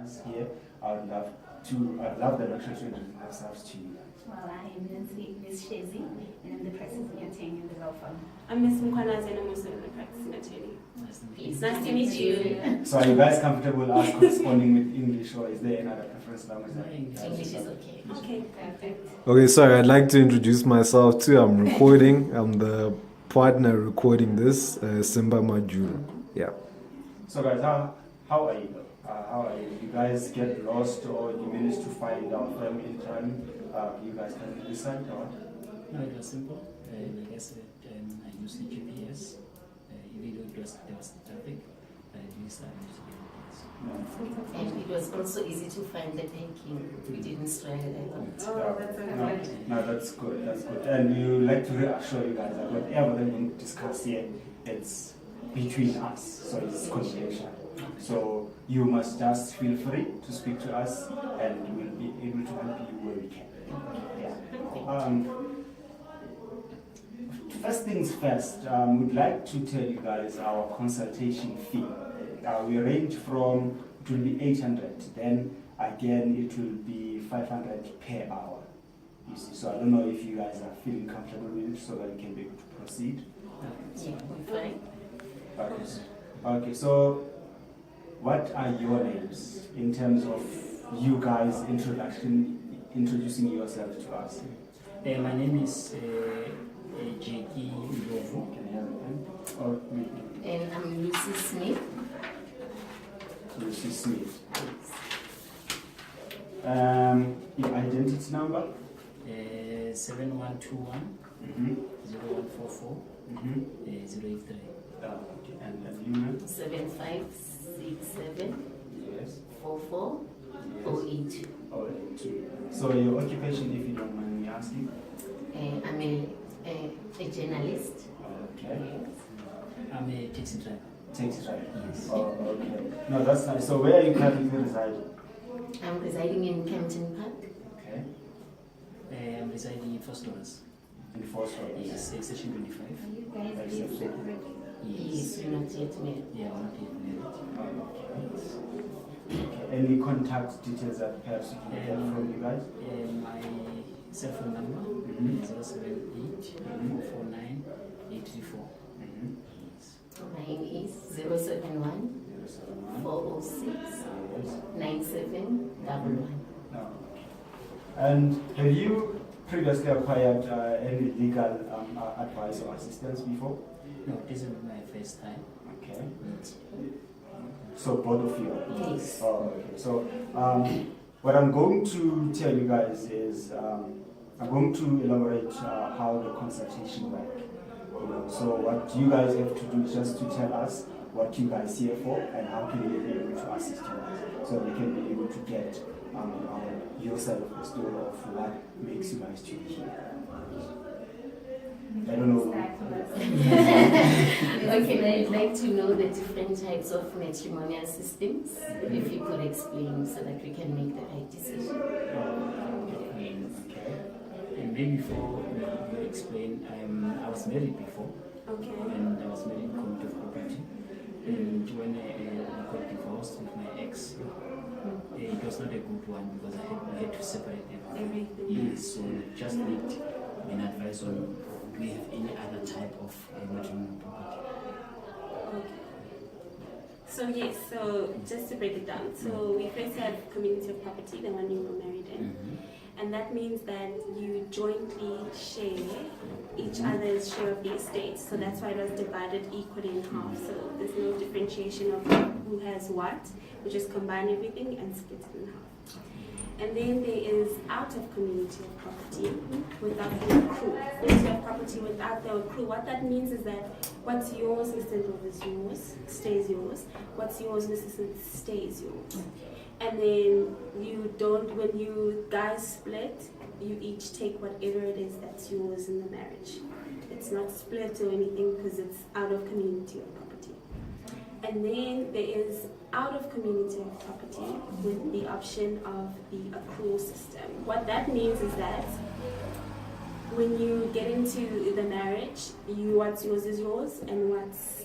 us here. I'd love them actually to introduce themselves to you. Well, I am Ms. Shezi, and I'm the practicing attorney in the law firm. I'm Ms. Mkwanazi, and I'm also the practicing attorney. It's nice to meet you. So are you guys comfortable us corresponding with English, or is there another preference language? English is okay. Okay, perfect. Okay, sorry, I'd like to introduce myself too. I'm recording. I'm the partner recording this, Simba Majuru. Yeah. So guys, how are you? How are you? You guys get lost, or you manage to find our firm in time? You guys can decide, or? No, it was simple. Like I said, I used the GPS. Even though there was traffic, I used GPS. And it was also easy to find the banking. We didn't struggle a lot. Oh, that's so good. No, that's good. That's good. And we would like to reassure you guys that whatever that we discuss here, it's between us, so it's confidential. So you must just feel free to speak to us, and we'll be able to help you where we can. Yeah. First things first, we'd like to tell you guys our consultation fee. We range from, it will be 800, then again it will be 500 per hour. You see, so I don't know if you guys are feeling comfortable with it, so that we can be able to proceed. Yeah, we're fine. Okay, so what are your names in terms of you guys introducing yourselves to us? My name is Jackie Ndovu. Can I have a pen? And I'm Lucy Smith. Lucy Smith. Your identity number? 7121 0144 083. Okay. And you, ma'am? 7567 Yes. 44082. Oh, two. So your occupation, if you don't mind me asking? I'm a journalist. Okay. I'm a taxi driver. Taxi driver? Yes. Oh, okay. No, that's nice. So where are you currently residing? I'm residing in Campton Park. Okay. I'm residing in First Dollars. In Fosford? Yes, section 25. Are you guys separated? Yes, we're not yet married. Yeah, I'm not yet married. Okay. Any contact details that perhaps you can get from you guys? My cell phone number 078 449 834. Mine is 071 406 9711. No. And have you previously acquired any legal advice or assistance before? No, this is my first time. Okay. So both of you? Yes. Oh, okay. So what I'm going to tell you guys is I'm going to elaborate how the consultation works. So what you guys have to do is just to tell us what you guys here for and how can we be able to assist you guys, so we can be able to get your side of the story of what makes you guys to be here. I don't know. Okay, I'd like to know the different types of matrimonial systems, if you could explain so that we can make the right decision. Okay. And maybe before you explain, I was married before. Okay. And I was married in community of property. And when I got divorced with my ex, it was not a good one because I had to separate them. Everything. Yes, so just need an advice on do we have any other type of matrimonial property? Okay. So yes, so just to break it down, so we first have community of property, the one you were married in, and that means that you jointly share each other's share of the estate. So that's why it was divided equally in half. So there's no differentiation of who has what. We just combine everything and split it in half. And then there is out of community of property without the accrue. Community of property without the accrue. What that means is that what's yours, Mr. Ndlovu, is yours, stays yours. What's yours, Mrs. Smith, stays yours. And then you don't, when you guys split, you each take whatever it is that's yours in the marriage. It's not split or anything because it's out of community of property. And then there is out of community of property with the option of the accrual system. What that means is that when you get into the marriage, what's yours is yours, and what's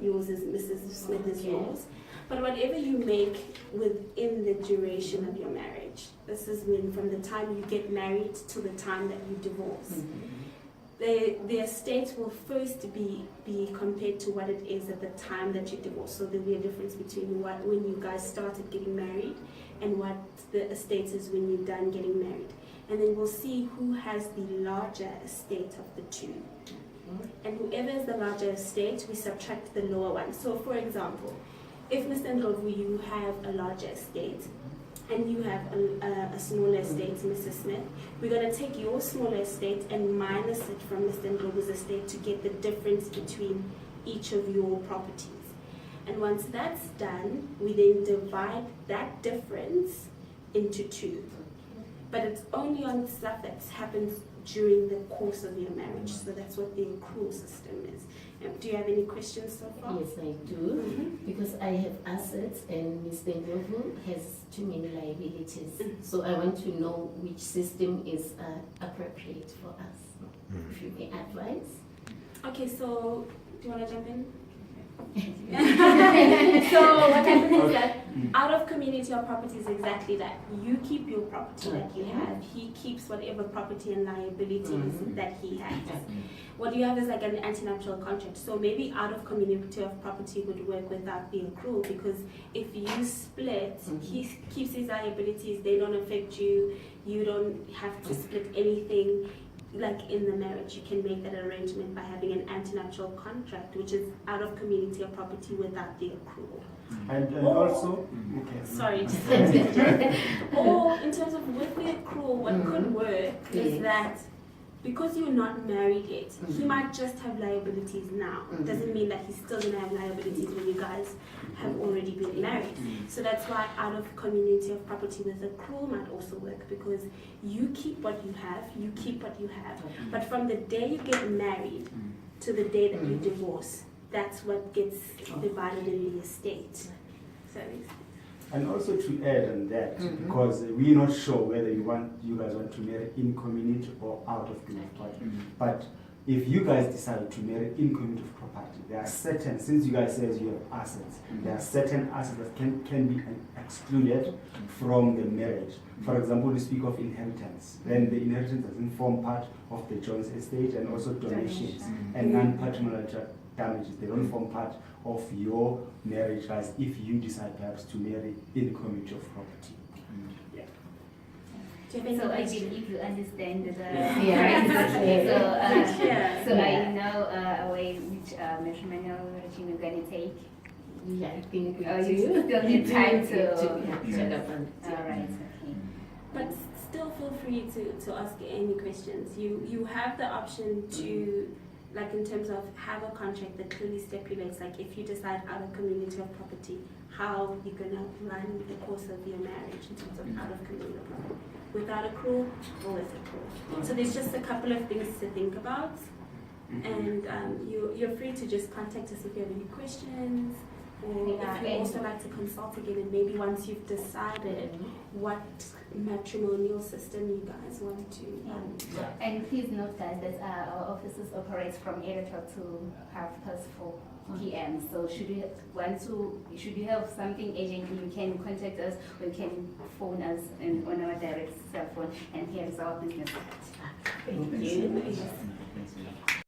yours is Mrs. Smith is yours. But whatever you make within the duration of your marriage, this is when from the time you get married to the time that you divorce, the estate will first be compared to what it is at the time that you divorce. So there'll be a difference between when you guys started getting married and what the estate is when you're done getting married. And then we'll see who has the larger estate of the two. And whoever is the larger estate, we subtract the lower one. So for example, if Mr. Ndlovu, you have a larger estate and you have a smaller estate, Mrs. Smith, we're going to take your smaller estate and minus it from Mr. Ndlovu's estate to get the difference between each of your properties. And once that's done, we then divide that difference into two. But it's only on stuff that happens during the course of your marriage. So that's what the accrual system is. Do you have any questions so far? Yes, I do. Because I have assets and Mr. Ndlovu has too many liabilities. So I want to know which system is appropriate for us. If you may advise. Okay, so do you want to jump in? So what happens is that Out of community or property is exactly that. You keep your property that you have. He keeps whatever property and liabilities that he has. What you have is like an antinuptial contract. So maybe out of community of property would work without the accrual, because if you split, he keeps his liabilities, they don't affect you, you don't have to split anything. Like in the marriage, you can make that arrangement by having an antinuptial contract, which is out of community or property without the accrual. And also, Sorry, or in terms of with the accrual, what could work is that because you're not married yet, he might just have liabilities now. Doesn't mean that he's still gonna have liabilities when you guys have already been married. So that's why out of community of property with accrual might also work, because you keep what you have, you keep what you have. But from the day you get married to the day that you divorce, that's what gets divided in the estate. So that makes sense. and also to add on that, because we're not sure whether you guys want to marry in community or out of community property. But if you guys decide to marry in community property, there are certain, since you guys says you have assets, there are certain assets that can be excluded from the marriage. For example, we speak of inheritance. Then the inheritance doesn't form part of the joint estate, and also donations and non-patrimonial damages. They don't form part of your marriage, guys, if you decide perhaps to marry in community of property. Do you have any so I questions? believe you understand the Yeah. so I know a way which matrimonial regime you're going to take. Yeah, I think we You do. still need time to. check up on it. All right. Okay. But still feel free to ask any questions. You have the option to, like in terms of have a contract that clearly stipulates, like if you decide out of community of property, how you're going to run the course of your marriage in terms of out of community of property. Without accrual or with accrual. So there's just a couple of things to think about. And you're free to just contact us if you have any questions, or if you also like to consult again, and maybe once you've decided what matrimonial system you guys want to And please note guys that our offices operate from 8 o'clock to 4:30 p.m. So should you have something urgent, you can contact us, or you can phone us on our direct cell phone, and here is our business card. Thank you.